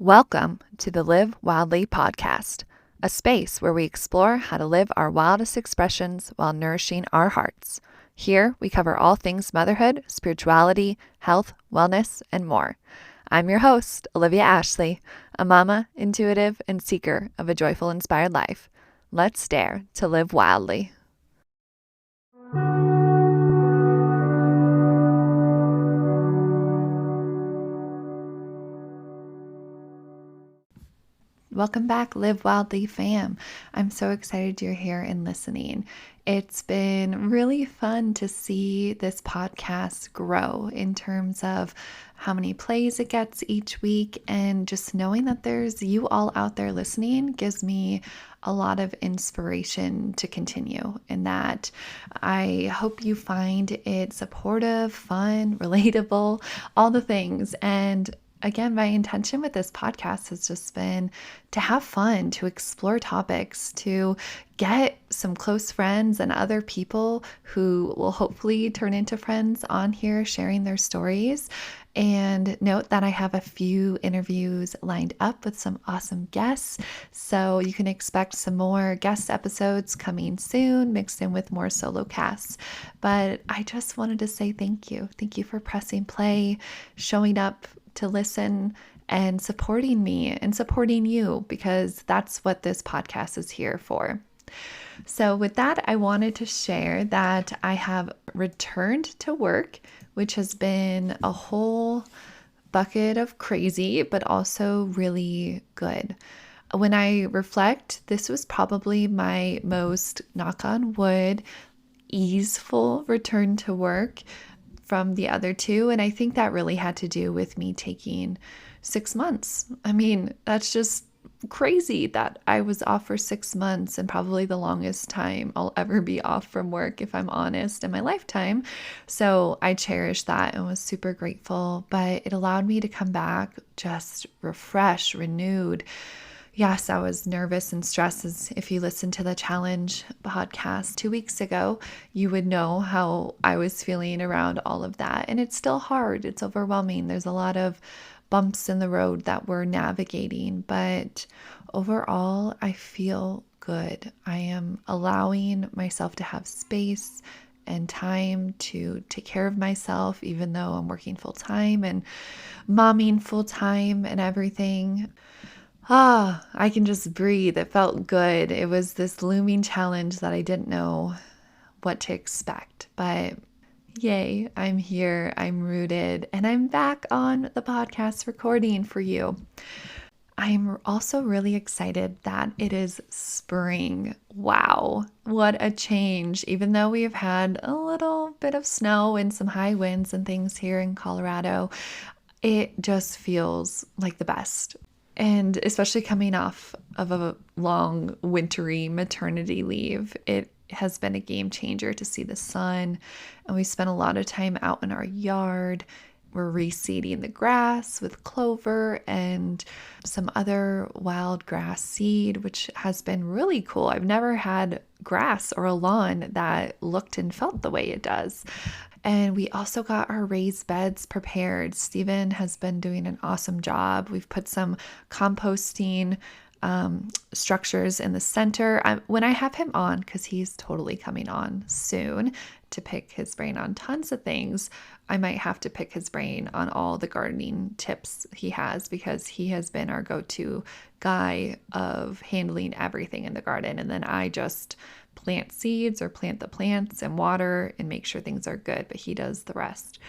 Welcome to the Live Wildly podcast, a space where we explore how to live our wildest expressions while nourishing our hearts. Here, we cover all things motherhood, spirituality, health, wellness, and more. I'm your host, Olivia Ashley, a mama, intuitive, and seeker of a joyful, inspired life. Let's dare to live wildly. Welcome back, Live Wildly fam. I'm so excited you're here and listening. It's been really fun to see this podcast grow in terms of how many plays it gets each week, and just knowing that there's you all out there listening gives me a lot of inspiration to continue, and that I hope you find it supportive, fun, relatable, all the things. And again, my intention with this podcast has just been to have fun, to explore topics, to get some close friends and other people who will hopefully turn into friends on here sharing their stories. And note that I have a few interviews lined up with some awesome guests. So you can expect some more guest episodes coming soon, mixed in with more solo casts. But I just wanted to say thank you. Thank you for pressing play, showing up to listen, and supporting me and supporting you, because that's what this podcast is here for. So with that, I wanted to share that I have returned to work, which has been a whole bucket of crazy, but also really good. When I reflect, this was probably my most, knock on wood, easeful return to work from the other two. And I think that really had to do with me taking 6 months. I mean, that's just crazy that I was off for 6 months, and probably the longest time I'll ever be off from work, if I'm honest, in my lifetime. So I cherished that and was super grateful, but it allowed me to come back just refreshed, renewed. Yes, I was nervous and stressed. As if you listened to the challenge podcast 2 weeks ago, you would know how I was feeling around all of that. And it's still hard. It's overwhelming. There's a lot of bumps in the road that we're navigating, but overall, I feel good. I am allowing myself to have space and time to take care of myself, even though I'm working full time and momming full time and everything. I can just breathe. It felt good. It was this looming challenge that I didn't know what to expect, but yay, I'm here, I'm rooted, and I'm back on the podcast recording for you. I'm also really excited that it is spring. Wow, what a change. Even though we have had a little bit of snow and some high winds and things here in Colorado, it just feels like the best. And especially coming off of a long wintry maternity leave, it has been a game changer to see the sun. And we spent a lot of time out in our yard. We're reseeding the grass with clover and some other wild grass seed, which has been really cool. I've never had grass or a lawn that looked and felt the way it does. And we also got our raised beds prepared. Steven has been doing an awesome job. We've put some composting structures in the center. When I have him on, because he's totally coming on soon to pick his brain on tons of things, I might have to pick his brain on all the gardening tips he has, because he has been our go-to guy of handling everything in the garden. And then I just plant seeds or plant the plants and water and make sure things are good, but he does the rest.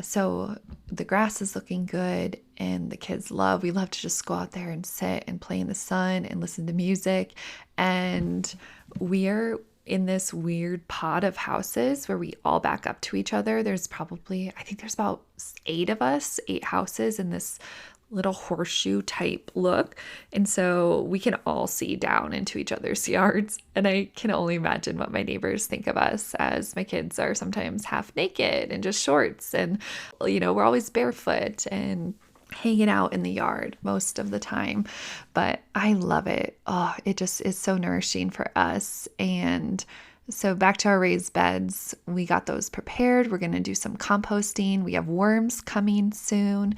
So the grass is looking good, and the kids we love to just go out there and sit and play in the sun and listen to music. And we're in this weird pod of houses where we all back up to each other. I think there's about 8 of us, 8 houses in this little horseshoe type look. And so we can all see down into each other's yards. And I can only imagine what my neighbors think of us, as my kids are sometimes half naked and just shorts. And, we're always barefoot and hanging out in the yard most of the time. But I love it. Oh, it just is so nourishing for us. And So back to our raised beds, we got those prepared. We're going to do some composting. We have worms coming soon.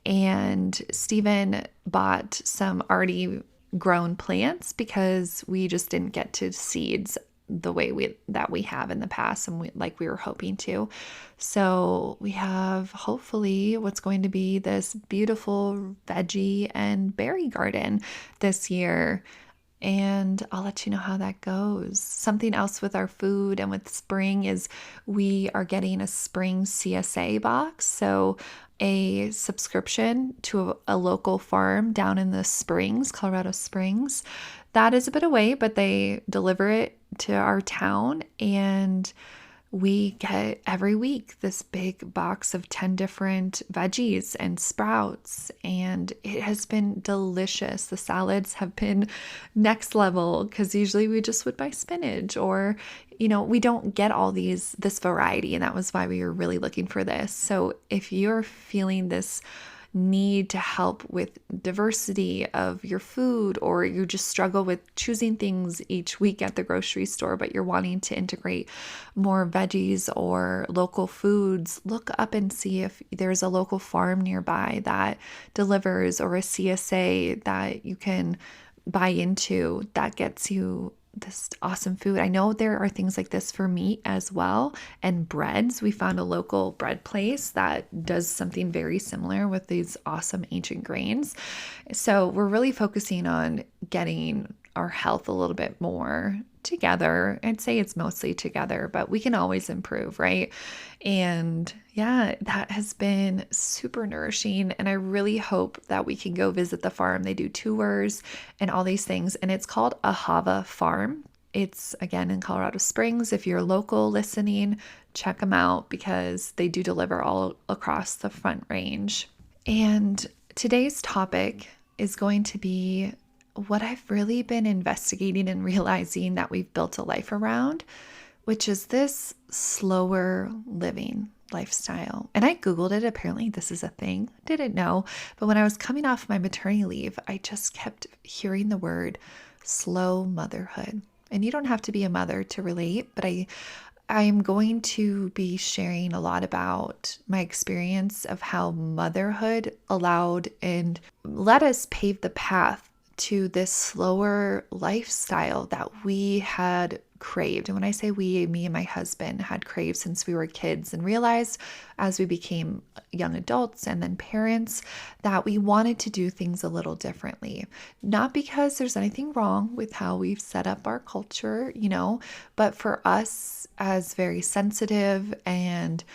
And Stephen bought some already grown plants because we just didn't get to seeds the way we have in the past and we were hoping to. So we have hopefully what's going to be this beautiful veggie and berry garden this year. And I'll let you know how that goes. Something else with our food and with spring is we are getting a spring CSA box. So, a subscription to a local farm down in the Springs, Colorado Springs. That is a bit away, but they deliver it to our town. And we get every week this big box of 10 different veggies and sprouts, and it has been delicious. The salads have been next level because usually we just would buy spinach or, we don't get all this variety, and that was why we were really looking for this. So if you're feeling this need to help with diversity of your food, or you just struggle with choosing things each week at the grocery store, but you're wanting to integrate more veggies or local foods, look up and see if there's a local farm nearby that delivers, or a CSA that you can buy into that gets you this awesome food. I know there are things like this for meat as well, and breads. We found a local bread place that does something very similar with these awesome ancient grains. So we're really focusing on getting our health a little bit more together. I'd say it's mostly together, but we can always improve, right? And yeah, that has been super nourishing. And I really hope that we can go visit the farm. They do tours and all these things. And it's called Ahava Farm. It's again in Colorado Springs. If you're local listening, check them out because they do deliver all across the Front Range. And today's topic is going to be what I've really been investigating and realizing that we've built a life around, which is this slower living lifestyle. And I Googled it. Apparently, this is a thing. Didn't know. But when I was coming off my maternity leave, I just kept hearing the word slow motherhood. And you don't have to be a mother to relate, but I'm going to be sharing a lot about my experience of how motherhood allowed and let us pave the path to this slower lifestyle that we had craved. And when I say we, me and my husband had craved since we were kids, and realized as we became young adults and then parents that we wanted to do things a little differently. Not because there's anything wrong with how we've set up our culture, but for us as very sensitive and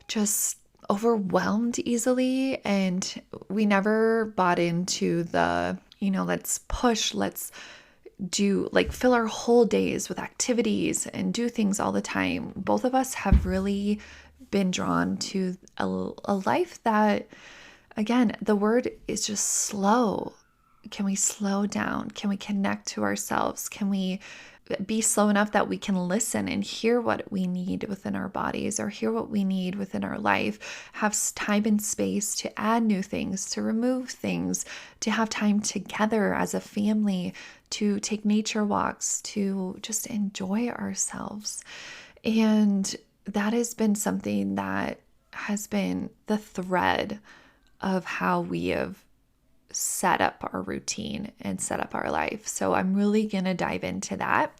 just overwhelmed easily. And we never bought into the, let's push, let's do fill our whole days with activities and do things all the time. Both of us have really been drawn to a life that, again, the word is just slow. Can we slow down? Can we connect to ourselves? Can we be slow enough that we can listen and hear what we need within our bodies, or hear what we need within our life, have time and space to add new things, to remove things, to have time together as a family, to take nature walks, to just enjoy ourselves. And that has been something that has been the thread of how we have set up our routine and set up our life. So I'm really going to dive into that.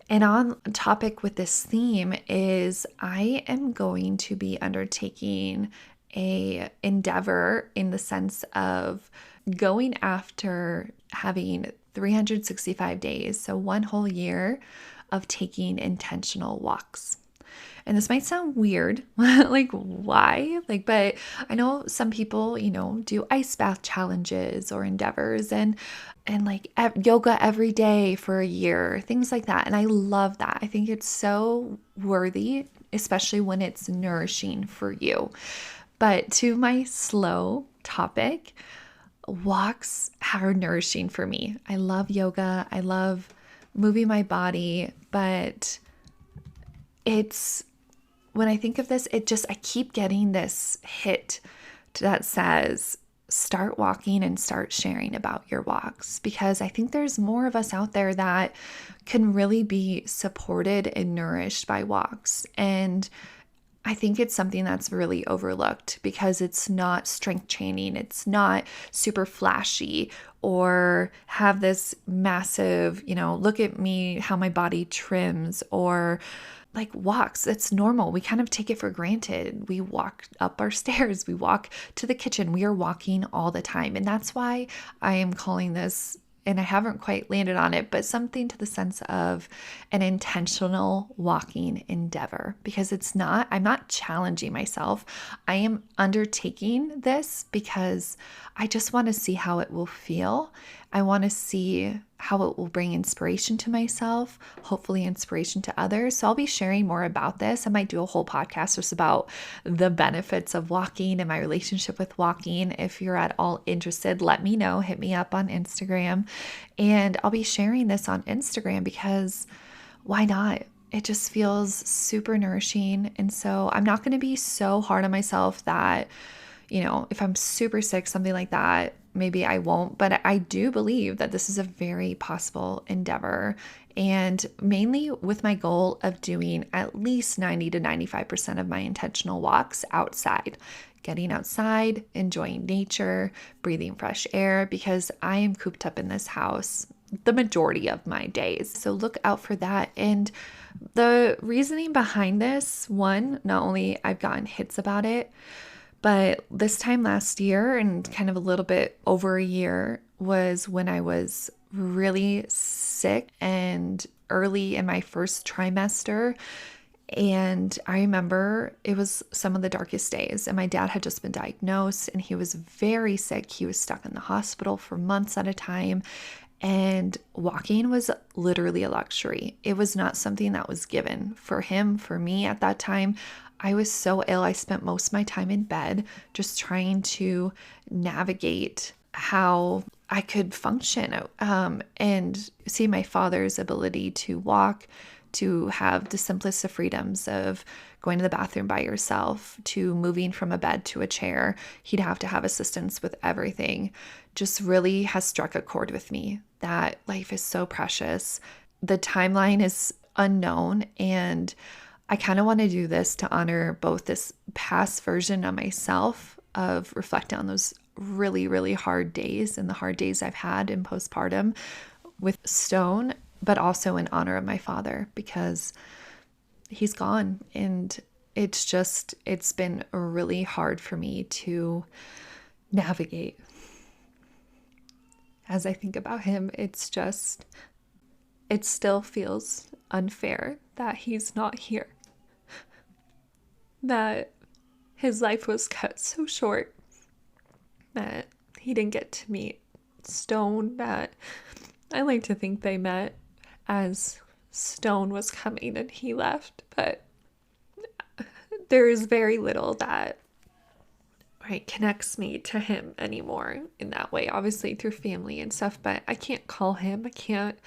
And on topic with this theme is I am going to be undertaking a endeavor in the sense of going after having 365 days, so one whole year of taking intentional walks. And this might sound weird, like why? But I know some people, do ice bath challenges or endeavors and yoga every day for a year, things like that. And I love that. I think it's so worthy, especially when it's nourishing for you. But to my slow topic, walks are nourishing for me. I love yoga. I love moving my body, but when I think of this, I keep getting this hit that says start walking and start sharing about your walks, because I think there's more of us out there that can really be supported and nourished by walks. And I think it's something that's really overlooked because it's not strength training. It's not super flashy or have this massive, look at me, how my body trims, or like walks. It's normal. We kind of take it for granted. We walk up our stairs, we walk to the kitchen. We are walking all the time. And that's why I am calling this, and I haven't quite landed on it, but something to the sense of an intentional walking endeavor, because I'm not challenging myself. I am undertaking this because I just want to see how it will feel. I want to see how it will bring inspiration to myself, hopefully inspiration to others. So I'll be sharing more about this. I might do a whole podcast just about the benefits of walking and my relationship with walking. If you're at all interested, let me know. Hit me up on Instagram. And I'll be sharing this on Instagram because why not? It just feels super nourishing. And so I'm not going to be so hard on myself that, if I'm super sick, something like that, maybe I won't. But I do believe that this is a very possible endeavor. And mainly with my goal of doing at least 90 to 95% of my intentional walks outside, getting outside, enjoying nature, breathing fresh air, because I am cooped up in this house the majority of my days. So look out for that. And the reasoning behind this, one, not only I've gotten hits about it, but this time last year and kind of a little bit over a year was when I was really sick and early in my first trimester. And I remember it was some of the darkest days, and my dad had just been diagnosed and he was very sick. He was stuck in the hospital for months at a time. And walking was literally a luxury. It was not something that was given for him, for me at that time. I was so ill. I spent most of my time in bed just trying to navigate how I could function and see my father's ability to walk, to have the simplest of freedoms of going to the bathroom by yourself, to moving from a bed to a chair. He'd have to have assistance with everything. Just really has struck a chord with me that life is so precious. The timeline is unknown, and I kind of want to do this to honor both this past version of myself, of reflecting on those really, really hard days and the hard days I've had in postpartum with Stone, but also in honor of my father, because he's gone. And it's been really hard for me to navigate. As I think about him, it still feels unfair that he's not here, that his life was cut so short, that he didn't get to meet Stone, that I like to think they met as Stone was coming and he left, but there is very little that connects me to him anymore in that way, obviously through family and stuff, but I can't call him, I can't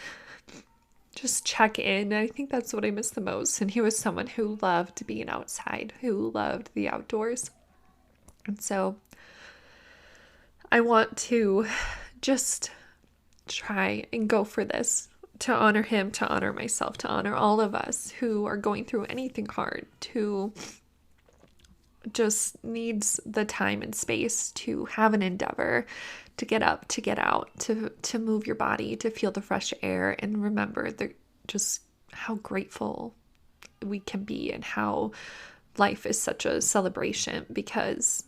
just check in. I think that's what I miss the most. And he was someone who loved being outside, who loved the outdoors. And so I want to just try and go for this, to honor him, to honor myself, to honor all of us who are going through anything hard, who just needs the time and space to have an endeavor, to get up, to get out, to move your body, to feel the fresh air, and remember just how grateful we can be and how life is such a celebration, because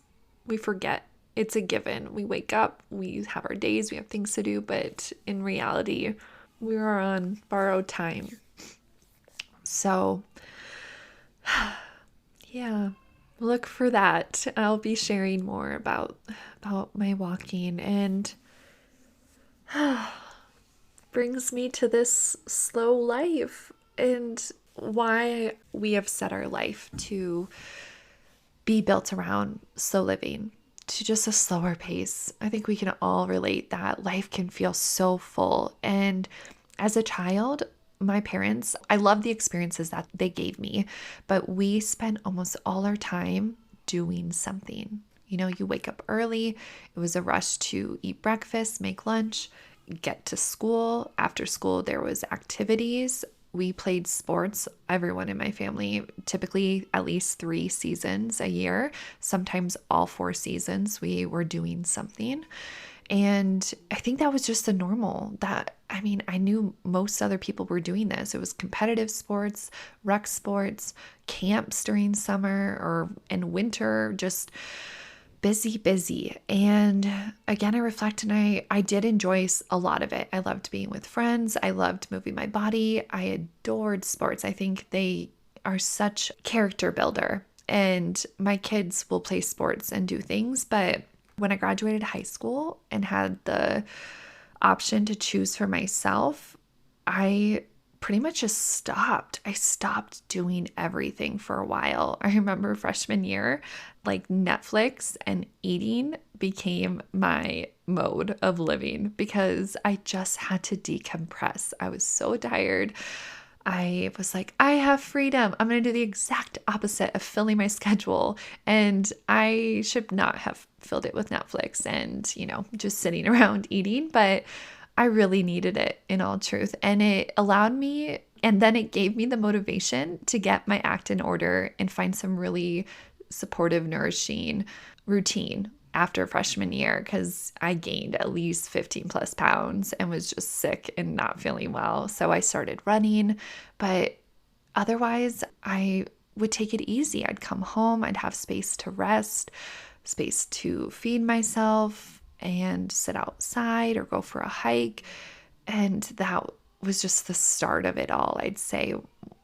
we forget it's a given. We wake up, we have our days, we have things to do, but in reality, we are on borrowed time. So, yeah. Look for that. I'll be sharing more about my walking, and brings me to this slow life and why we have set our life to be built around slow living, to just a slower pace. I think we can all relate that life can feel so full. And as a child, my parents, I love the experiences that they gave me, but we spent almost all our time doing something. You wake up early. It was a rush to eat breakfast, make lunch, get to school. After school, there was activities. We played sports, everyone in my family, typically at least 3 seasons a year, sometimes all 4 seasons, we were doing something. And I think that was just the normal I knew most other people were doing this. It was competitive sports, rec sports, camps during summer or in winter, just busy, busy. And again, I reflect and I did enjoy a lot of it. I loved being with friends. I loved moving my body. I adored sports. I think they are such character builder. And my kids will play sports and do things. But when I graduated high school and had the option to choose for myself, I pretty much just stopped. I stopped doing everything for a while. I remember freshman year, like Netflix and eating became my mode of living because I just had to decompress. I was so tired. I was like, I have freedom. I'm going to do the exact opposite of filling my schedule. And I should not have filled it with Netflix and, just sitting around eating. But I really needed it in all truth. And it allowed me, and then it gave me the motivation to get my act in order and find some really supportive, nourishing routine after freshman year because I gained at least 15 plus pounds and was just sick and not feeling well. So I started running, but otherwise I would take it easy. I'd come home, I'd have space to rest, space to feed myself and sit outside or go for a hike. And that was just the start of it all, I'd say.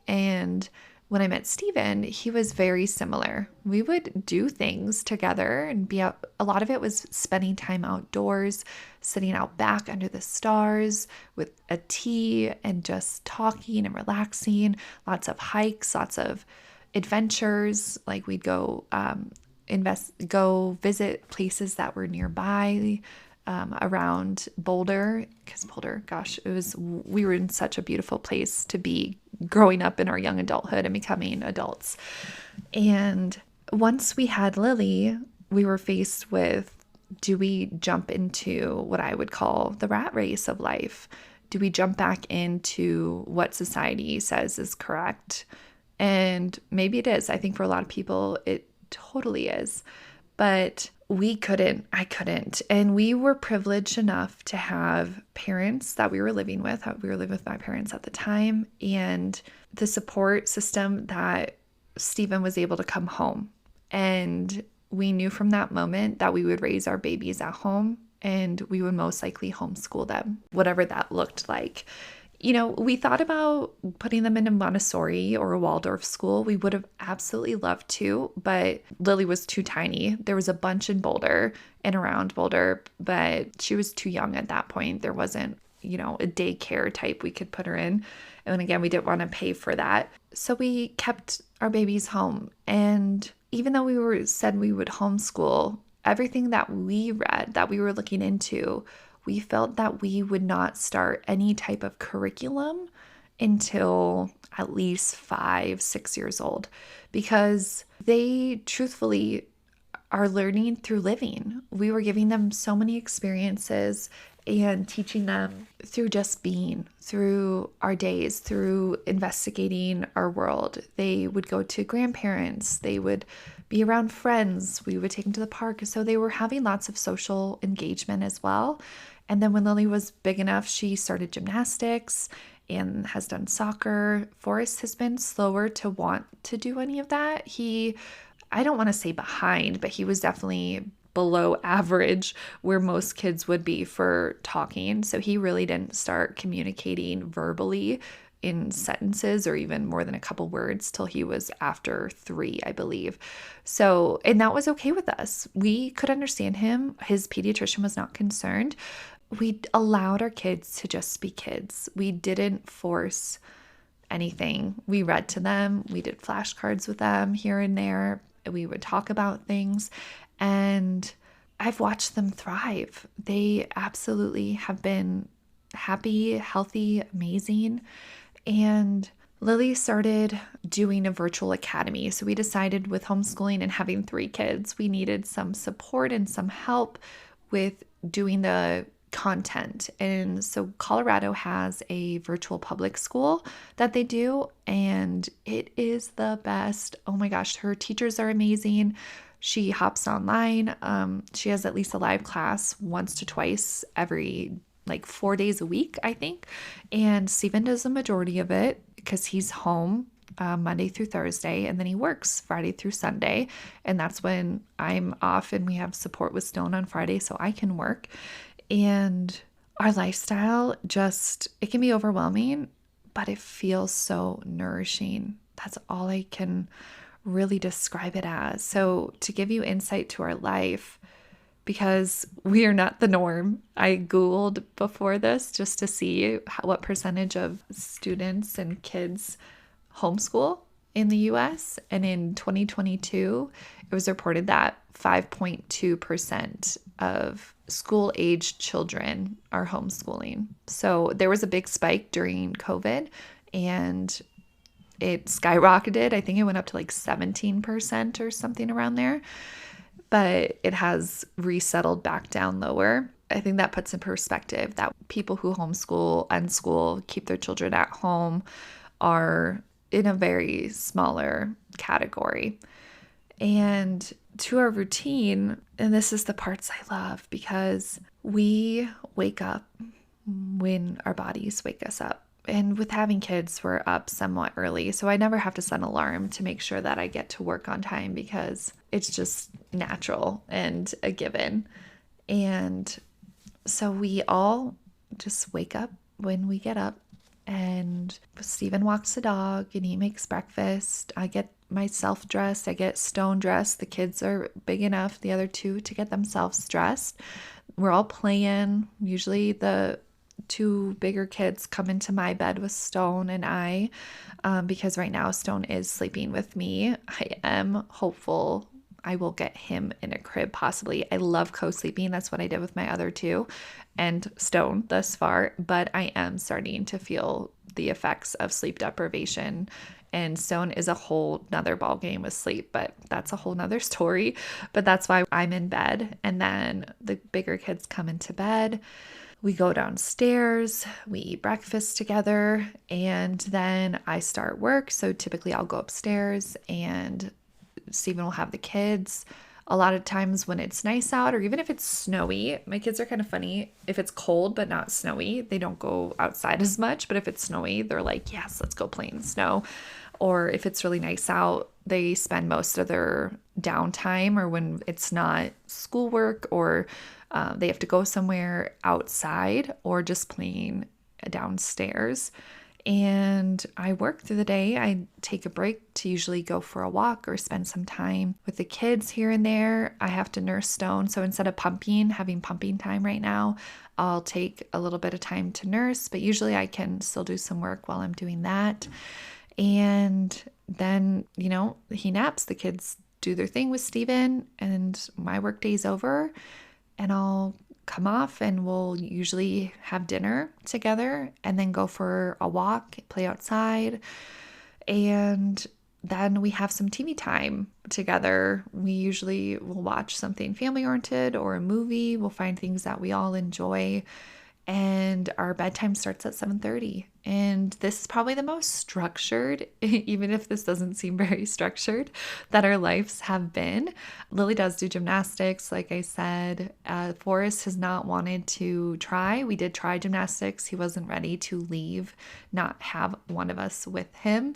And when I met Steven, he was very similar. We would do things together and be out. A lot of it was spending time outdoors, sitting out back under the stars with a tea and just talking and relaxing. Lots of hikes, lots of adventures. Like we'd go go visit places that were nearby around Boulder, because Boulder, gosh, we were in such a beautiful place to be growing up in our young adulthood and becoming adults. And once we had Lily, we were faced with, do we jump into what I would call the rat race of life? Do we jump back into what society says is correct? And maybe it is. I think for a lot of people, it totally is. But I couldn't. And we were privileged enough to have parents that we were living with. We were living with my parents at the time, and the support system that Stephen was able to come home. And we knew from that moment that we would raise our babies at home and we would most likely homeschool them, whatever that looked like. We thought about putting them in a Montessori or a Waldorf school. We would have absolutely loved to, but Lily was too tiny. There was a bunch in Boulder and around Boulder, but she was too young at that point. There wasn't, a daycare type we could put her in. And again, we didn't want to pay for that. So we kept our babies home. And even though said we would homeschool, everything that we read, that we were looking into, we felt that we would not start any type of curriculum until at least 5-6 years old, because they truthfully are learning through living. We were giving them so many experiences and teaching them through just being, through our days, through investigating our world. They would go to grandparents. They would be around friends. We would take them to the park. So they were having lots of social engagement as well. And then when Lily was big enough, she started gymnastics and has done soccer. Forrest has been slower to want to do any of that. I don't want to say behind, but he was definitely below average where most kids would be for talking. So he really didn't start communicating verbally in sentences or even more than a couple words till he was after 3, I believe. So, and that was okay with us. We could understand him. His pediatrician was not concerned. We allowed our kids to just be kids. We didn't force anything. We read to them. We did flashcards with them here and there. We would talk about things, and I've watched them thrive. They absolutely have been happy, healthy, amazing. And Lily started doing a virtual academy. So we decided with homeschooling and having 3 kids, we needed some support and some help with doing the content. And so Colorado has a virtual public school that they do, and it is the best. Oh my gosh, her teachers are amazing. She hops online. She has at least a live class once to twice every like 4 days a week, I think. And Steven does the majority of it because he's home Monday through Thursday, and then he works Friday through Sunday. And that's when I'm off and we have support with Stone on Friday so I can work. And our lifestyle it can be overwhelming, but it feels so nourishing. That's all I can really describe it as. So, to give you insight to our life, because we are not the norm, I Googled before this just to see what percentage of students and kids homeschool in the US. And in 2022, it was reported that 5.2% of school-aged children are homeschooling. So there was a big spike during COVID, and it skyrocketed. I think it went up to like 17% or something around there, but it has resettled back down lower. I think that puts in perspective that people who homeschool, unschool, keep their children at home are in a very smaller category. And to our routine, and this is the parts I love, because we wake up when our bodies wake us up. And with having kids, we're up somewhat early. So I never have to set an alarm to make sure that I get to work on time because it's just natural and a given. And so we all just wake up when we get up, and Steven walks the dog and he makes breakfast. I get myself dressed. I get Stone dressed. The kids are big enough, the other two, to get themselves dressed. We're all playing. Usually the 2 bigger kids come into my bed with Stone and I, because right now Stone is sleeping with me. I am hopeful I will get him in a crib possibly. I love co-sleeping. That's what I did with my other 2 and Stone thus far, but I am starting to feel the effects of sleep deprivation, and Stone is a whole nother ball game with sleep, but that's a whole nother story. But that's why I'm in bed, and then the bigger kids come into bed. We go downstairs, we eat breakfast together, and then I start work. So typically I'll go upstairs and Steven will have the kids. A lot of times when it's nice out, or even if it's snowy, my kids are kind of funny. If it's cold but not snowy, they don't go outside as much. But if it's snowy, they're like, yes, let's go play in the snow. Or if it's really nice out, they spend most of their downtime, or when it's not schoolwork or they have to go somewhere outside, or just playing downstairs. And I work through the day. I take a break to usually go for a walk or spend some time with the kids here and there. I have to nurse Stone. So instead of having pumping time right now, I'll take a little bit of time to nurse, but usually I can still do some work while I'm doing that. And then, he naps. The kids do their thing with Steven, and my work day's over, and I'll come off and we'll usually have dinner together and then go for a walk, play outside, and then we have some TV time together. We usually will watch something family-oriented or a movie. We'll find things that we all enjoy, and our bedtime starts at 7:30. And this is probably the most structured, even if this doesn't seem very structured, that our lives have been. Lily does do gymnastics, like I said. Forrest has not wanted to try. We did try gymnastics. He wasn't ready to leave, not have one of us with him.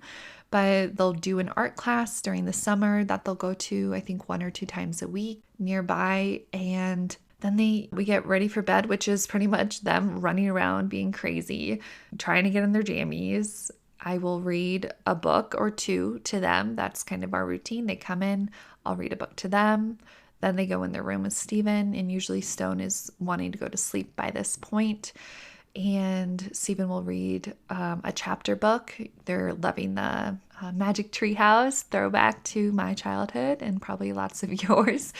But they'll do an art class during the summer that they'll go to, I think 1 or 2 times a week nearby. And then we get ready for bed, which is pretty much them running around being crazy, trying to get in their jammies. I will read a book or 2 to them. That's kind of our routine. They come in, I'll read a book to them. Then they go in their room with Steven, and usually Stone is wanting to go to sleep by this point. And Steven will read a chapter book. They're loving the Magic Tree House, throwback to my childhood and probably lots of yours.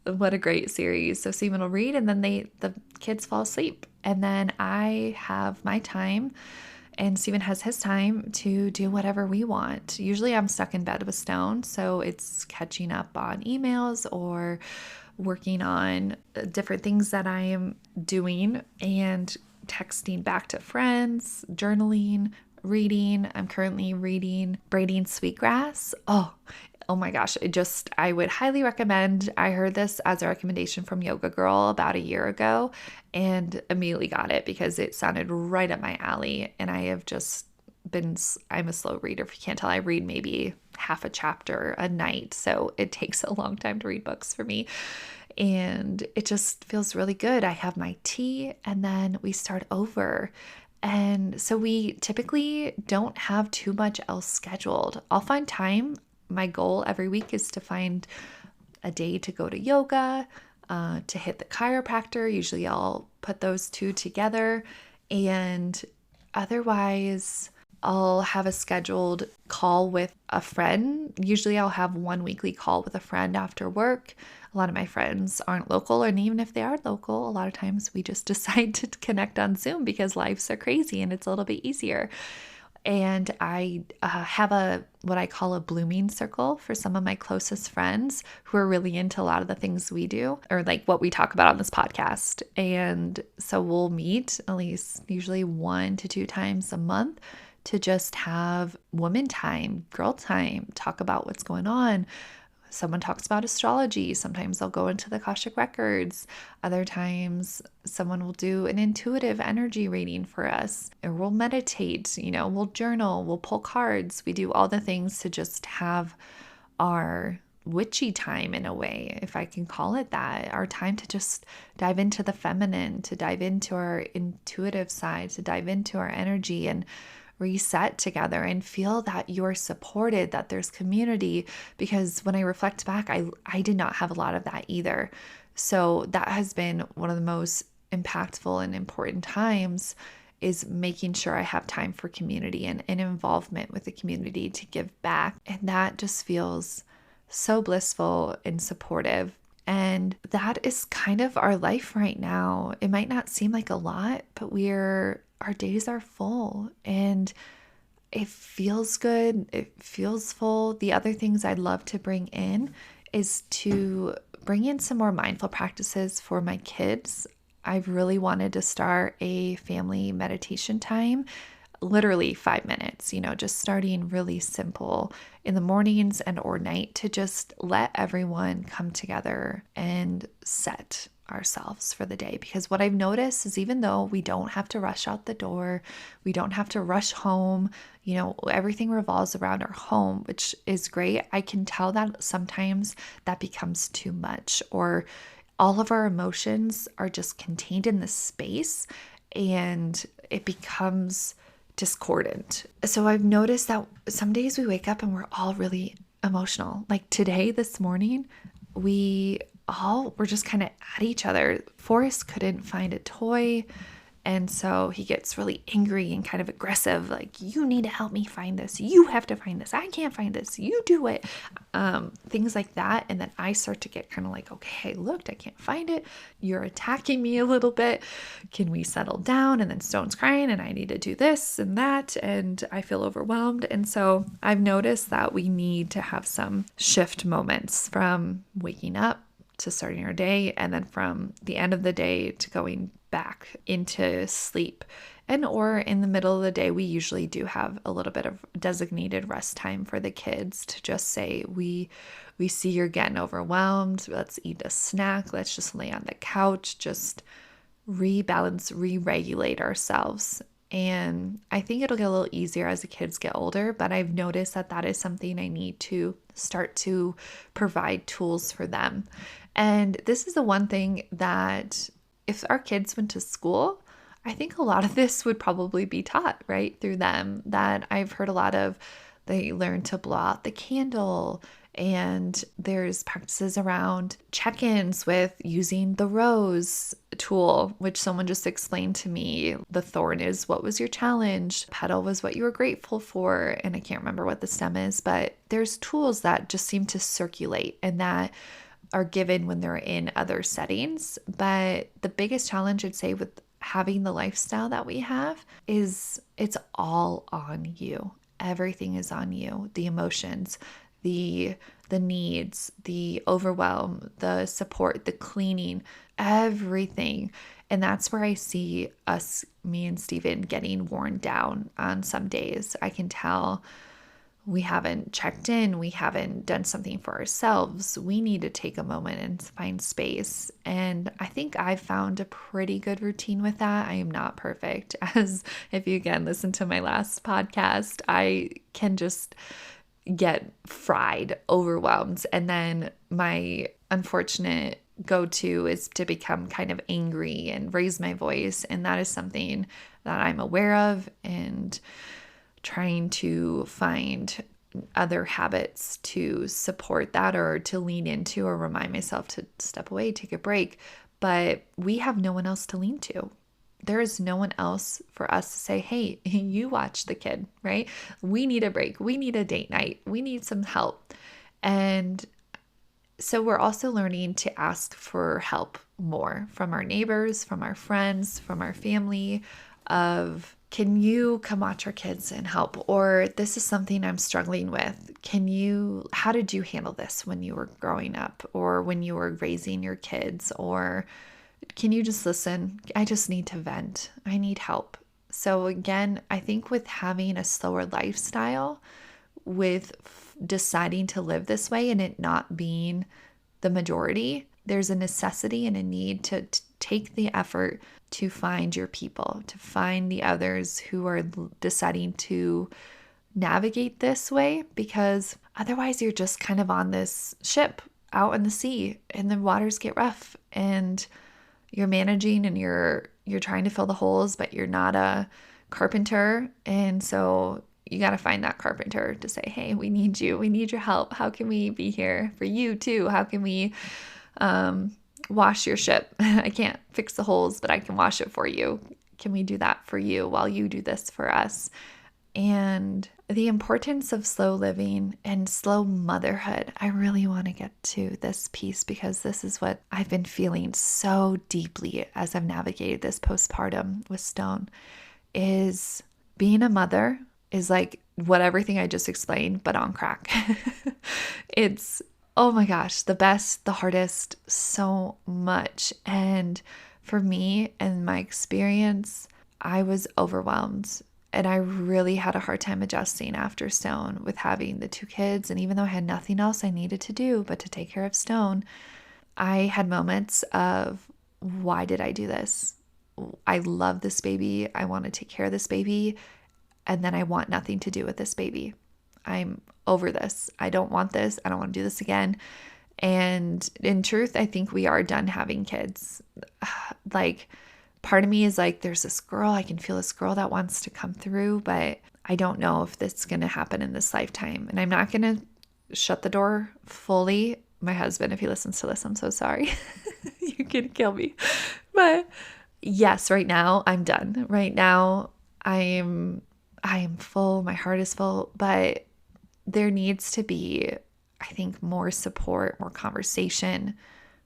What a great series. So Steven will read, and then the kids fall asleep. And then I have my time, and Steven has his time to do whatever we want. Usually I'm stuck in bed with Stone, so it's catching up on emails or working on different things that I am doing and texting back to friends, journaling, reading. I'm currently reading Braiding Sweetgrass. Oh my gosh, I would highly recommend. I heard this as a recommendation from Yoga Girl about a year ago and immediately got it because it sounded right up my alley. And I have just I'm a slow reader. If you can't tell, I read maybe half a chapter a night. So it takes a long time to read books for me. And it just feels really good. I have my tea and then we start over. And so we typically don't have too much else scheduled. I'll find time. My goal every week is to find a day to go to yoga, to hit the chiropractor. Usually I'll put those two together. And otherwise, I'll have a scheduled call with a friend. Usually I'll have one weekly call with a friend after work. A lot of my friends aren't local, and even if they are local, a lot of times we just decide to connect on Zoom because lives are crazy and it's a little bit easier. And I have what I call a blooming circle for some of my closest friends who are really into a lot of the things we do or like what we talk about on this podcast. And so we'll meet at least usually 1 to 2 times a month to just have woman time, girl time, talk about what's going on. Someone talks about astrology. Sometimes I'll go into the Akashic records. Other times someone will do an intuitive energy reading for us, or we'll meditate, we'll journal, we'll pull cards. We do all the things to just have our witchy time in a way, if I can call it that, our time to just dive into the feminine, to dive into our intuitive side, to dive into our energy and reset together and feel that you're supported, that there's community. Because when I reflect back, I did not have a lot of that either. So that has been one of the most impactful and important times, is making sure I have time for community and involvement with the community to give back. And that just feels so blissful and supportive. And that is kind of our life right now. It might not seem like a lot, but our days are full and it feels good. It feels full. The other things I'd love to bring in is to bring in some more mindful practices for my kids. I've really wanted to start a family meditation time, literally 5 minutes, just starting really simple in the mornings and or night to just let everyone come together and set ourselves for the day. Because what I've noticed is even though we don't have to rush out the door, we don't have to rush home, everything revolves around our home, which is great. I can tell that sometimes that becomes too much, or all of our emotions are just contained in this space and it becomes discordant. So I've noticed that some days we wake up and we're all really emotional. Like today, this morning, we all were just kind of at each other. Forrest couldn't find a toy. And so he gets really angry and kind of aggressive, like, you need to help me find this. You have to find this. I can't find this. You do it. Things like that. And then I start to get kind of like, okay, look, I can't find it. You're attacking me a little bit. Can we settle down? And then Stone's crying and I need to do this and that. And I feel overwhelmed. And so I've noticed that we need to have some shift moments from waking up to starting our day, and then from the end of the day to going back into sleep. And or in the middle of the day, we usually do have a little bit of designated rest time for the kids to just say, we see you're getting overwhelmed. Let's eat a snack. Let's just lay on the couch, just rebalance, re-regulate ourselves. And I think it'll get a little easier as the kids get older, but I've noticed that that is something I need to start to provide tools for them. And this is the one thing that if our kids went to school, I think a lot of this would probably be taught right through them. That I've heard a lot of, they learn to blow out the candle, and there's practices around check-ins with using the rose tool, which someone just explained to me. The thorn is what was your challenge, petal was what you were grateful for, and I can't remember what the stem is, but there's tools that just seem to circulate and that are given when they're in other settings. But the biggest challenge I'd say with having the lifestyle that we have is it's all on you. Everything is on you. The emotions, the needs, the overwhelm, the support, the cleaning, everything. And that's where I see us, me and Steven, getting worn down on some days. I can tell we haven't checked in, we haven't done something for ourselves. We need to take a moment and find space. And I think I've found a pretty good routine with that. I am not perfect. As if you again listen to my last podcast, I can just get fried, overwhelmed. And then my unfortunate go-to is to become kind of angry and raise my voice. And that is something that I'm aware of and trying to find other habits to support that or to lean into or remind myself to step away, take a break. But we have no one else to lean to. There is no one else for us to say, hey, you watch the kid, right? We need a break. We need a date night. We need some help. And so we're also learning to ask for help more from our neighbors, from our friends, from our family of, can you come watch our kids and help? Or this is something I'm struggling with. How did you handle this when you were growing up or when you were raising your kids? Or can you just listen? I just need to vent. I need help. So again, I think with having a slower lifestyle, with deciding to live this way and it not being the majority, there's a necessity and a need to take the effort to find your people, to find the others who are deciding to navigate this way, because otherwise you're just kind of on this ship out in the sea and the waters get rough and you're managing and you're trying to fill the holes, but you're not a carpenter. And so you got to find that carpenter to say, hey, we need you. We need your help. How can we be here for you too? How can we wash your ship? I can't fix the holes, but I can wash it for you. Can we do that for you while you do this for us? And the importance of slow living and slow motherhood. I really want to get to this piece because this is what I've been feeling so deeply as I've navigated this postpartum with Stone, is being a mother is like what everything I just explained, but on crack. It's, oh my gosh, the best, the hardest, so much. And for me and my experience, I was overwhelmed. And I really had a hard time adjusting after Stone with having the two kids. And even though I had nothing else I needed to do but to take care of Stone, I had moments of, why did I do this? I love this baby. I want to take care of this baby. And then I want nothing to do with this baby. I'm over this. I don't want this. I don't want to do this again. And in truth, I think we are done having kids. Like, part of me is like, there's this girl, I can feel this girl that wants to come through, but I don't know if this is going to happen in this lifetime. And I'm not going to shut the door fully. My husband, if he listens to this, I'm so sorry. You can kill me. But yes, right now I'm done. Right now I am full. My heart is full, but there needs to be, I think, more support, more conversation,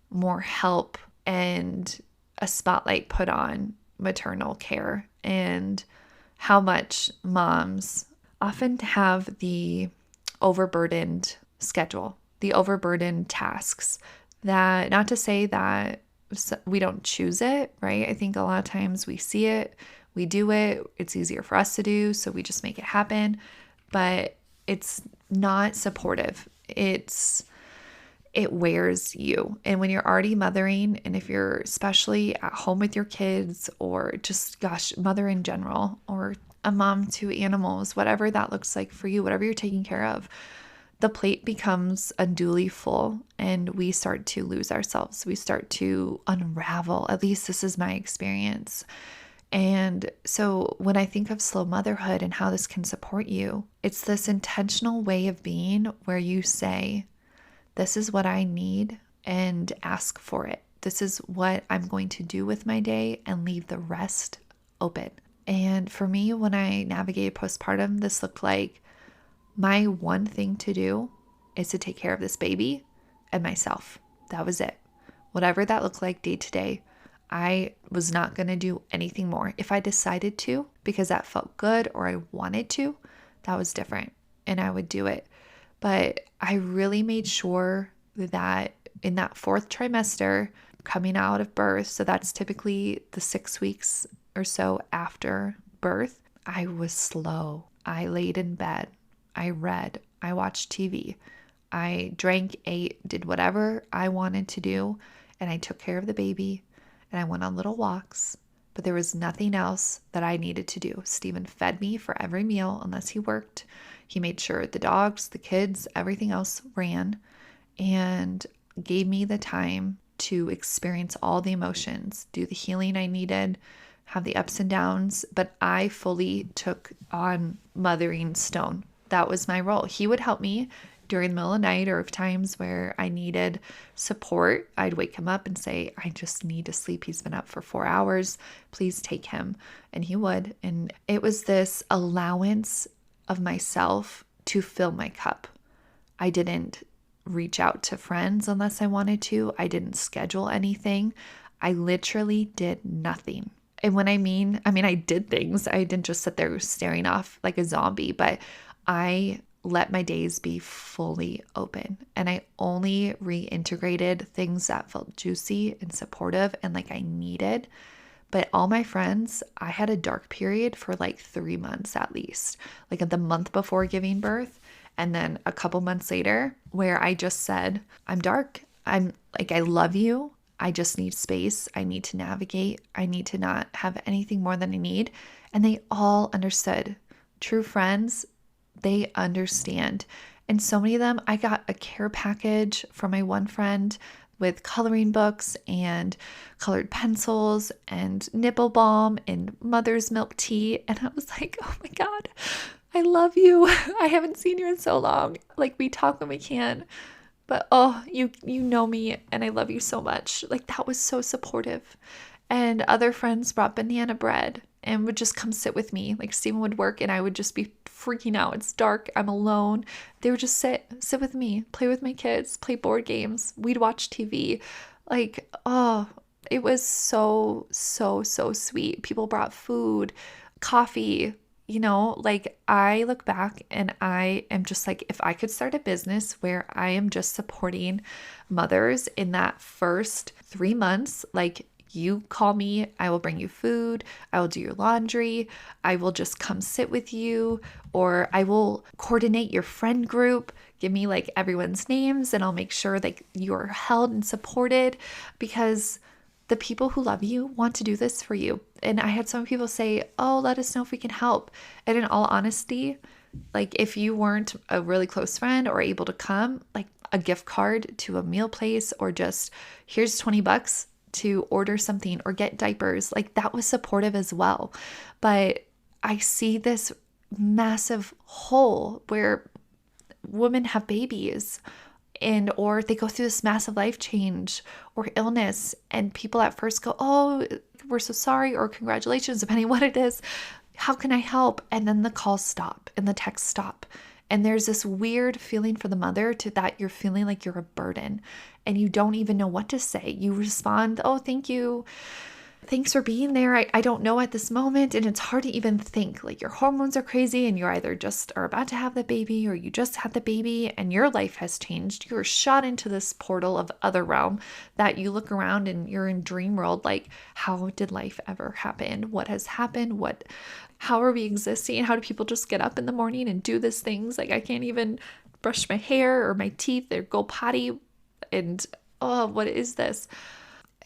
more help, and a spotlight put on maternal care and how much moms often have the overburdened schedule, the overburdened tasks. That, not to say that we don't choose it, right? I think a lot of times we see it, we do it, it's easier for us to do, so we just make it happen, but it's not supportive. It wears you. And when you're already mothering, and if you're especially at home with your kids, or just, gosh, mother in general, or a mom to animals, whatever that looks like for you, whatever you're taking care of, the plate becomes unduly full and we start to lose ourselves. We start to unravel. At least this is my experience. And so when I think of slow motherhood and how this can support you, it's this intentional way of being where you say, this is what I need, and ask for it. This is what I'm going to do with my day and leave the rest open. And for me, when I navigated postpartum, this looked like my one thing to do is to take care of this baby and myself. That was it. Whatever that looked like day to day, I was not going to do anything more. If I decided to, because that felt good or I wanted to, that was different and I would do it. But I really made sure that in that fourth trimester, coming out of birth, so that's typically the 6 weeks or so after birth, I was slow. I laid in bed. I read. I watched TV. I drank, ate, did whatever I wanted to do, and I took care of the baby, and I went on little walks, but there was nothing else that I needed to do. Stephen fed me for every meal unless he worked. He made sure the dogs, the kids, everything else ran, and gave me the time to experience all the emotions, do the healing I needed, have the ups and downs, but I fully took on mothering Stone. That was my role. He would help me during the middle of the night or of times where I needed support. I'd wake him up and say, I just need to sleep. He's been up for 4 hours. Please take him. And he would. And it was this allowance of myself to fill my cup. I didn't reach out to friends unless I wanted to. I didn't schedule anything. I literally did nothing. And when I mean I did things. I didn't just sit there staring off like a zombie, but I let my days be fully open. And I only reintegrated things that felt juicy and supportive and like I needed. But all my friends, I had a dark period for like 3 months at least, like at the month before giving birth. And then a couple months later where I just said, I'm dark. I'm like, I love you. I just need space. I need to navigate. I need to not have anything more than I need. And they all understood. True friends, they understand. And so many of them, I got a care package from my one friend with coloring books and colored pencils and nipple balm and mother's milk tea. And I was like, oh my God, I love you. I haven't seen you in so long. Like we talk when we can, but oh, you know me and I love you so much. Like that was so supportive. And other friends brought banana bread and would just come sit with me. Like Stephen would work and I would just be freaking out. It's dark. I'm alone. They would just sit with me, play with my kids, play board games. We'd watch TV. Like, oh, it was so, so, so sweet. People brought food, coffee, like I look back and I am just like, if I could start a business where I am just supporting mothers in that first 3 months, like you call me, I will bring you food, I will do your laundry, I will just come sit with you, or I will coordinate your friend group, give me like everyone's names and I'll make sure that you're held and supported because the people who love you want to do this for you. And I had some people say, oh, let us know if we can help. And in all honesty, like if you weren't a really close friend or able to come, like a gift card to a meal place or just here's $20 to order something or get diapers, like that was supportive as well. But I see this massive hole where women have babies or they go through this massive life change or illness and people at first go, oh, we're so sorry or congratulations, depending what it is. How can I help? And then the calls stop and the texts stop. And there's this weird feeling for the mother that you're feeling like you're a burden and you don't even know what to say. You respond, oh, thank you. Thanks for being there. I don't know at this moment. And it's hard to even think, like your hormones are crazy and you're either just are about to have the baby or you just had the baby and your life has changed. You're shot into this portal of other realm that you look around and you're in dream world. Like, how did life ever happen? What has happened? How are we existing? How do people just get up in the morning and do these things? Like I can't even brush my hair or my teeth or go potty. And oh, what is this?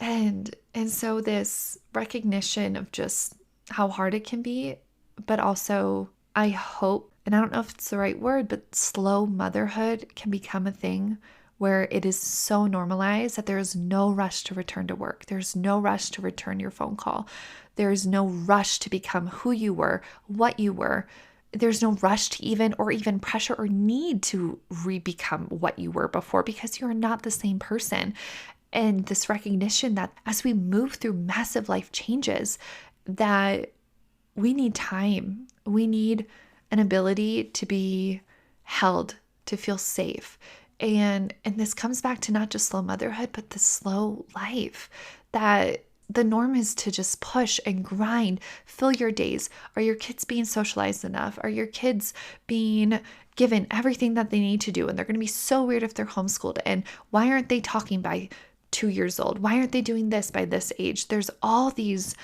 And so this recognition of just how hard it can be, but also I hope, and I don't know if it's the right word, but slow motherhood can become a thing where it is so normalized that there is no rush to return to work. There's no rush to return your phone call. There's no rush to become who you were, what you were. There's no rush to even pressure or need to re-become what you were before because you're not the same person. And this recognition that as we move through massive life changes, that we need time. We need an ability to be held, to feel safe. And this comes back to not just slow motherhood, but the slow life that the norm is to just push and grind, fill your days. Are your kids being socialized enough? Are your kids being given everything that they need to do? And they're going to be so weird if they're homeschooled. And why aren't they talking by 2 years old? Why aren't they doing this by this age? There's all these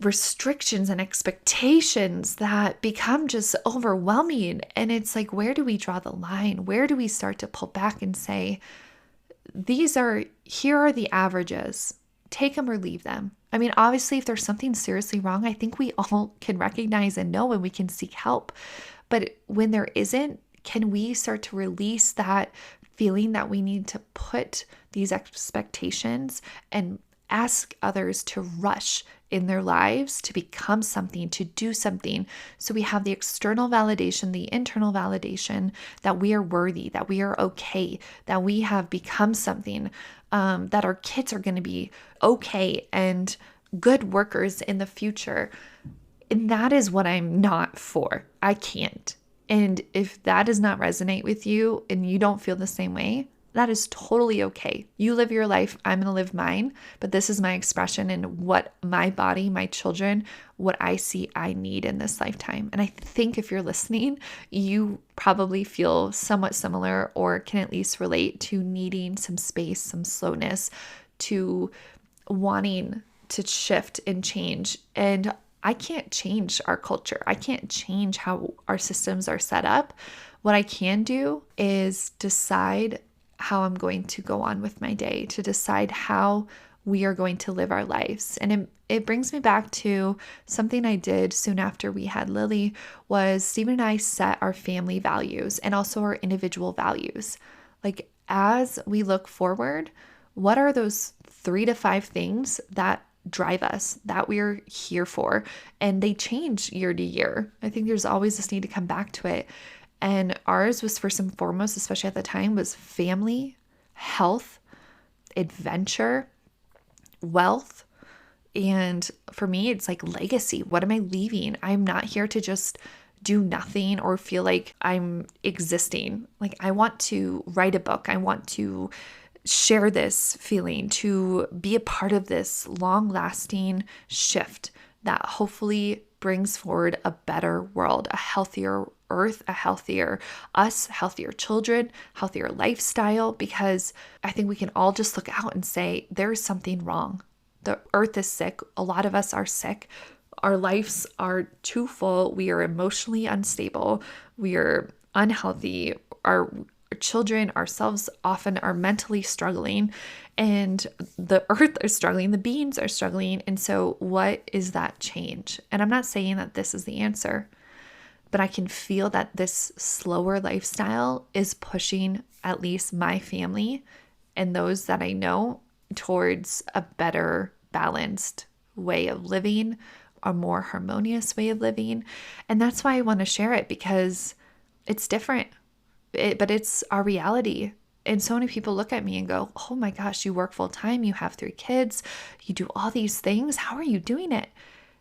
restrictions and expectations that become just overwhelming. And it's like, where do we draw the line? Where do we start to pull back and say, here are the averages. Take them or leave them. I mean, obviously, if there's something seriously wrong, I think we all can recognize and know and we can seek help. But when there isn't, can we start to release that feeling that we need to put these expectations and ask others to rush in their lives to become something, to do something. So we have the external validation, the internal validation that we are worthy, that we are okay, that we have become something, that our kids are going to be okay and good workers in the future. And that is what I'm not for. I can't. And if that does not resonate with you and you don't feel the same way, that is totally okay. You live your life, I'm going to live mine, but this is my expression and what my body, my children, what I see I need in this lifetime. And I think if you're listening, you probably feel somewhat similar or can at least relate to needing some space, some slowness, to wanting to shift and change. And I can't change our culture. I can't change how our systems are set up. What I can do is decide how I'm going to go on with my day, to decide how we are going to live our lives. And it brings me back to something I did soon after we had Lily, was Stephen and I set our family values and also our individual values. Like, as we look forward, what are those 3 to 5 things that drive us, that we're here for? And they change year to year. I think there's always this need to come back to it. And ours was first and foremost, especially at the time, was family, health, adventure, wealth. And for me, it's like legacy. What am I leaving? I'm not here to just do nothing or feel like I'm existing. Like, I want to write a book. I want to share this feeling, to be a part of this long-lasting shift that hopefully brings forward a better world, a healthier earth, a healthier us, healthier children, healthier lifestyle, because I think we can all just look out and say, there's something wrong. The earth is sick. A lot of us are sick. Our lives are too full. We are emotionally unstable. We are unhealthy. Our children, ourselves, often are mentally struggling, and the earth is struggling, the beings are struggling. And so what is that change? And I'm not saying that this is the answer, but I can feel that this slower lifestyle is pushing at least my family and those that I know towards a better balanced way of living, a more harmonious way of living. And that's why I want to share it, because it's different. But it's our reality. And so many people look at me and go, oh my gosh, you work full time, you have 3 kids, you do all these things. How are you doing it?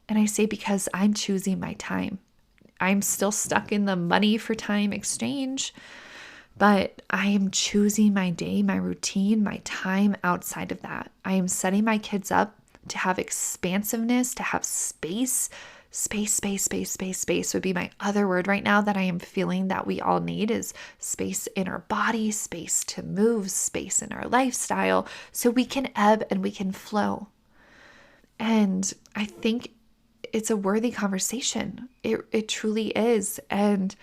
And I say, because I'm choosing my time. I'm still stuck in the money for time exchange, but I am choosing my day, my routine, my time outside of that. I am setting my kids up to have expansiveness, to have space. Space would be my other word right now that I am feeling that we all need, is space in our body, space to move, space in our lifestyle, so we can ebb and we can flow. And I think it's a worthy conversation. It truly is. And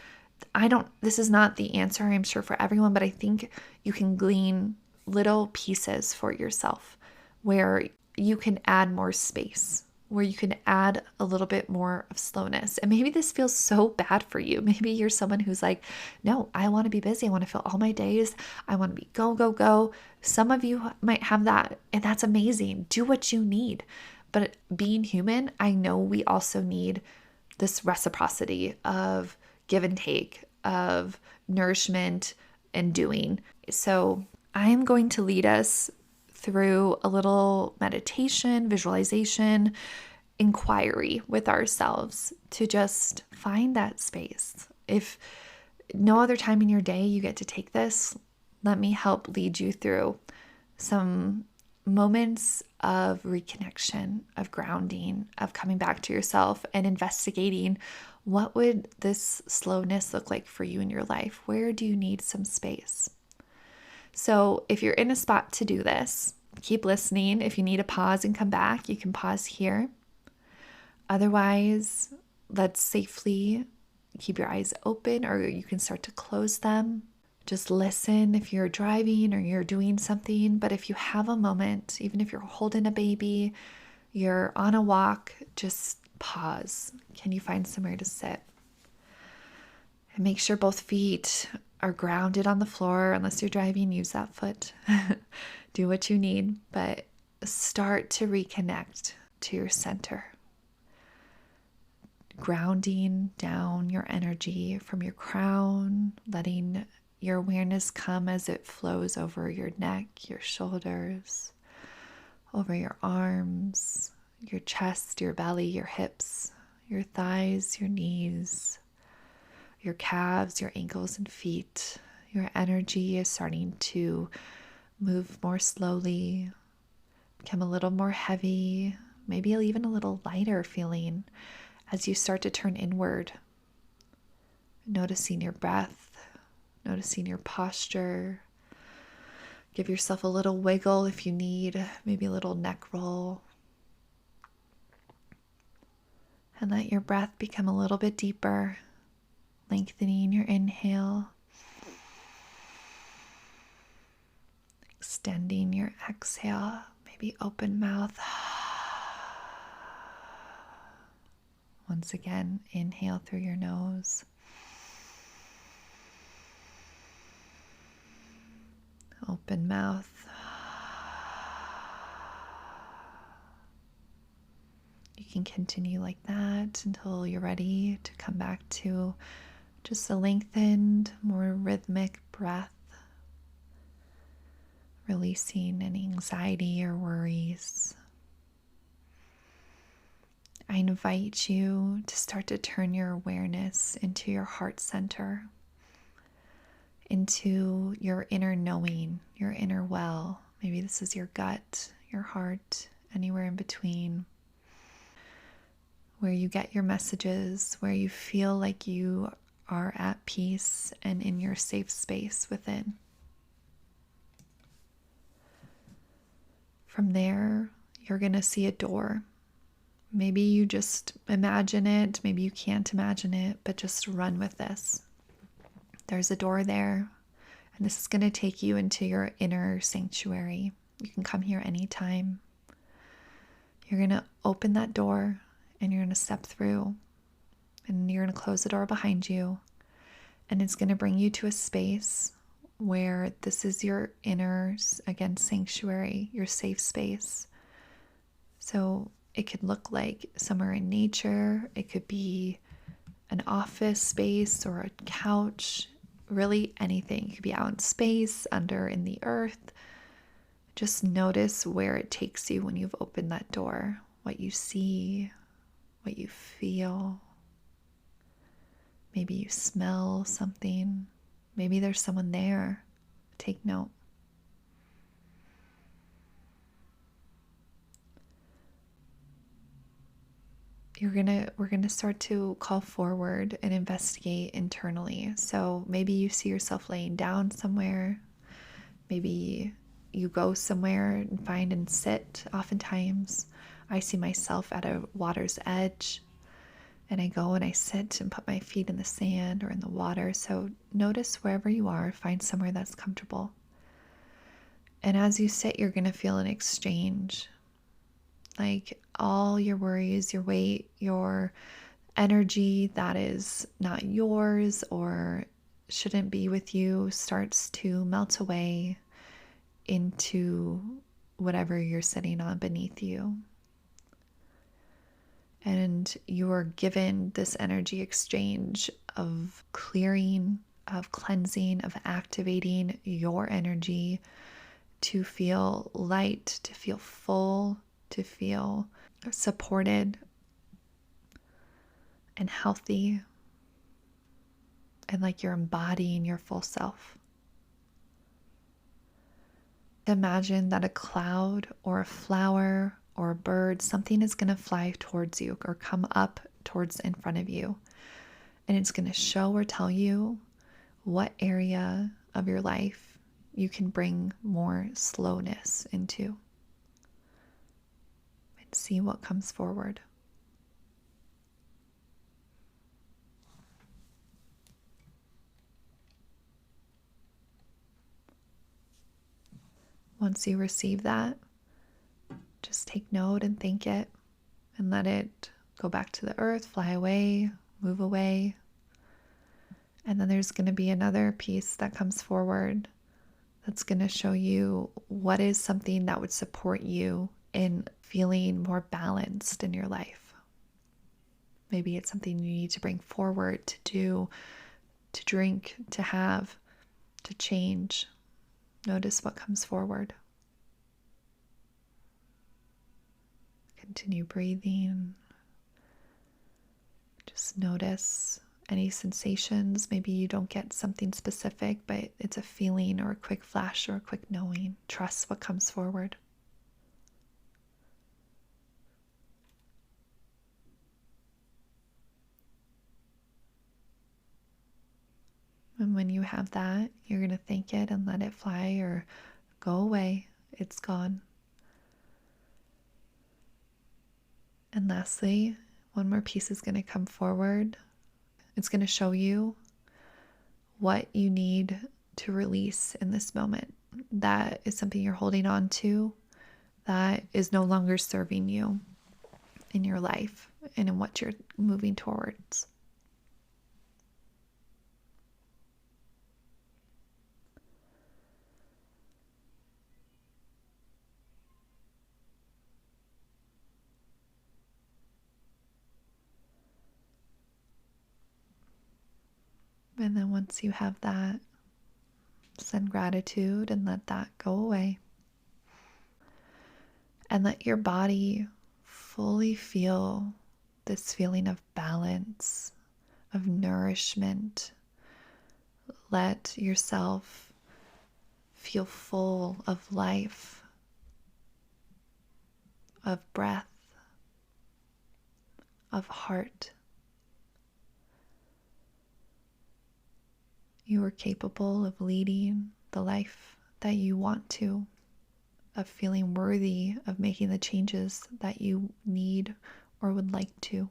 this is not the answer, I'm sure, for everyone, but I think you can glean little pieces for yourself where you can add more space, where you can add a little bit more of slowness. And maybe this feels so bad for you. Maybe you're someone who's like, no, I want to be busy. I want to fill all my days. I want to be go, go, go. Some of you might have that, and that's amazing. Do what you need. But being human, I know we also need this reciprocity of give and take, of nourishment and doing. So I am going to lead us through a little meditation, visualization, inquiry with ourselves to just find that space. If no other time in your day you get to take this, let me help lead you through some moments of reconnection, of grounding, of coming back to yourself and investigating what would this slowness look like for you in your life? Where do you need some space? So if you're in a spot to do this, keep listening. If you need to pause and come back, you can pause here. Otherwise, let's safely keep your eyes open, or you can start to close them. Just listen if you're driving or you're doing something. But if you have a moment, even if you're holding a baby, you're on a walk, just pause. Can you find somewhere to sit? And make sure both feet are grounded on the floor. Unless you're driving, use that foot. Do what you need, but start to reconnect to your center. Grounding down your energy from your crown, letting your awareness come as it flows over your neck, your shoulders, over your arms, your chest, your belly, your hips, your thighs, your knees, your calves, your ankles and feet. Your energy is starting to move more slowly, become a little more heavy, maybe even a little lighter feeling as you start to turn inward, noticing your breath, noticing your posture. Give yourself a little wiggle if you need, maybe a little neck roll. And let your breath become a little bit deeper, lengthening your inhale, extending your exhale, maybe open mouth. Once again, inhale through your nose. Open mouth. You can continue like that until you're ready to come back to just a lengthened, more rhythmic breath, releasing any anxiety or worries. I invite you to start to turn your awareness into your heart center, into your inner knowing, your inner well. Maybe this is your gut, your heart, anywhere in between, where you get your messages, where you feel like you are at peace and in your safe space within. From there, you're going to see a door. Maybe you just imagine it, maybe you can't imagine it, but just run with this. There's a door there, and this is going to take you into your inner sanctuary. You can come here anytime. You're going to open that door, and you're going to step through, and you're going to close the door behind you, and it's going to bring you to a space where this is your inner, again, sanctuary, your safe space. So it could look like somewhere in nature. It could be an office space or a couch, really anything. It could be out in space, under in the earth. Just notice where it takes you when you've opened that door, what you see, what you feel. Maybe you smell something. Maybe there's someone there. Take note. We're gonna start to call forward and investigate internally. So maybe you see yourself laying down somewhere. Maybe you go somewhere and find and sit. Oftentimes I see myself at a water's edge, and I go and I sit and put my feet in the sand or in the water. So notice wherever you are, find somewhere that's comfortable. And as you sit, you're going to feel an exchange. Like all your worries, your weight, your energy that is not yours or shouldn't be with you starts to melt away into whatever you're sitting on beneath you. And you are given this energy exchange of clearing, of cleansing, of activating your energy to feel light, to feel full, to feel supported and healthy, and like you're embodying your full self. imagine that a cloud or a flower or a bird, something is going to fly towards you or come up towards in front of you. And it's going to show or tell you what area of your life you can bring more slowness into. And see what comes forward. Once you receive that, just take note and thank it and let it go back to the earth, fly away, move away. And then there's going to be another piece that comes forward that's going to show you what is something that would support you in feeling more balanced in your life. Maybe it's something you need to bring forward, to do, to drink, to have, to change. Notice what comes forward. Continue breathing. Just notice any sensations. Maybe you don't get something specific, but it's a feeling or a quick flash or a quick knowing. Trust what comes forward. And when you have that, you're going to thank it and let it fly or go away. It's gone. And lastly, one more piece is going to come forward. It's going to show you what you need to release in this moment. That is something you're holding on to that is no longer serving you in your life and in what you're moving towards. And then once you have that, send gratitude and let that go away. And let your body fully feel this feeling of balance, of nourishment. Let yourself feel full of life, of breath, of heart. You are capable of leading the life that you want to, of feeling worthy of making the changes that you need or would like to.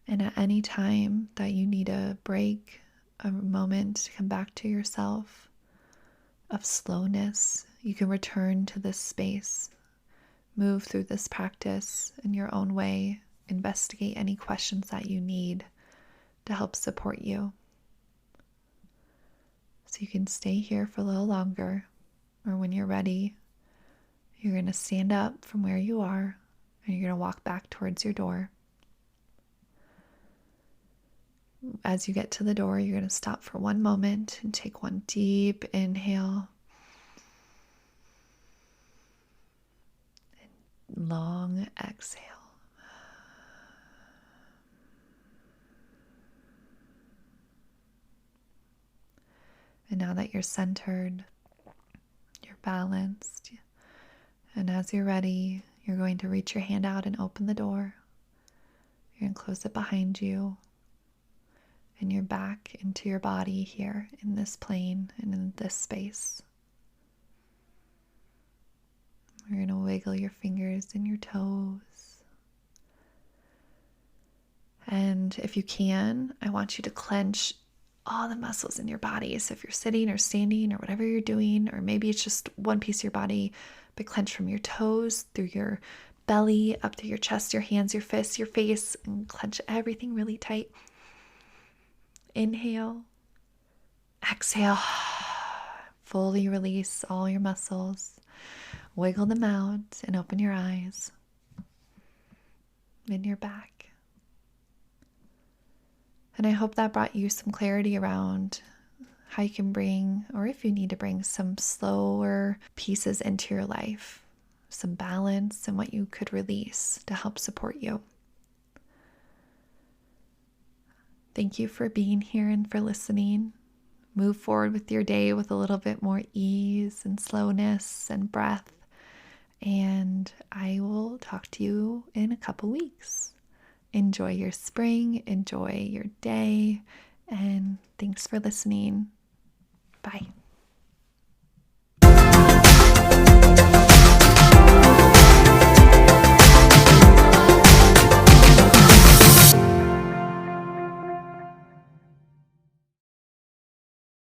And at any time that you need a break, a moment to come back to yourself of slowness, you can return to this space, move through this practice in your own way, investigate any questions that you need to help support you. So you can stay here for a little longer, or when you're ready, you're going to stand up from where you are and you're going to walk back towards your door. As you get to the door, you're going to stop for one moment and take one deep inhale and long exhale. And now that you're centered, you're balanced, and as you're ready, you're going to reach your hand out and open the door. You're going to close it behind you, and you're back into your body here in this plane and in this space. You're going to wiggle your fingers and your toes. And if you can, I want you to clench all the muscles in your body. So if you're sitting or standing or whatever you're doing, or maybe it's just one piece of your body, but clench from your toes through your belly, up through your chest, your hands, your fists, your face, and clench everything really tight. Inhale, exhale, fully release all your muscles, wiggle them out and open your eyes, and you're back. And I hope that brought you some clarity around how you can bring, or if you need to bring, some slower pieces into your life, some balance, and what you could release to help support you. Thank you for being here and for listening. move forward with your day with a little bit more ease and slowness and breath. And I will talk to you in a couple weeks. Enjoy your spring, enjoy your day, and thanks for listening. Bye.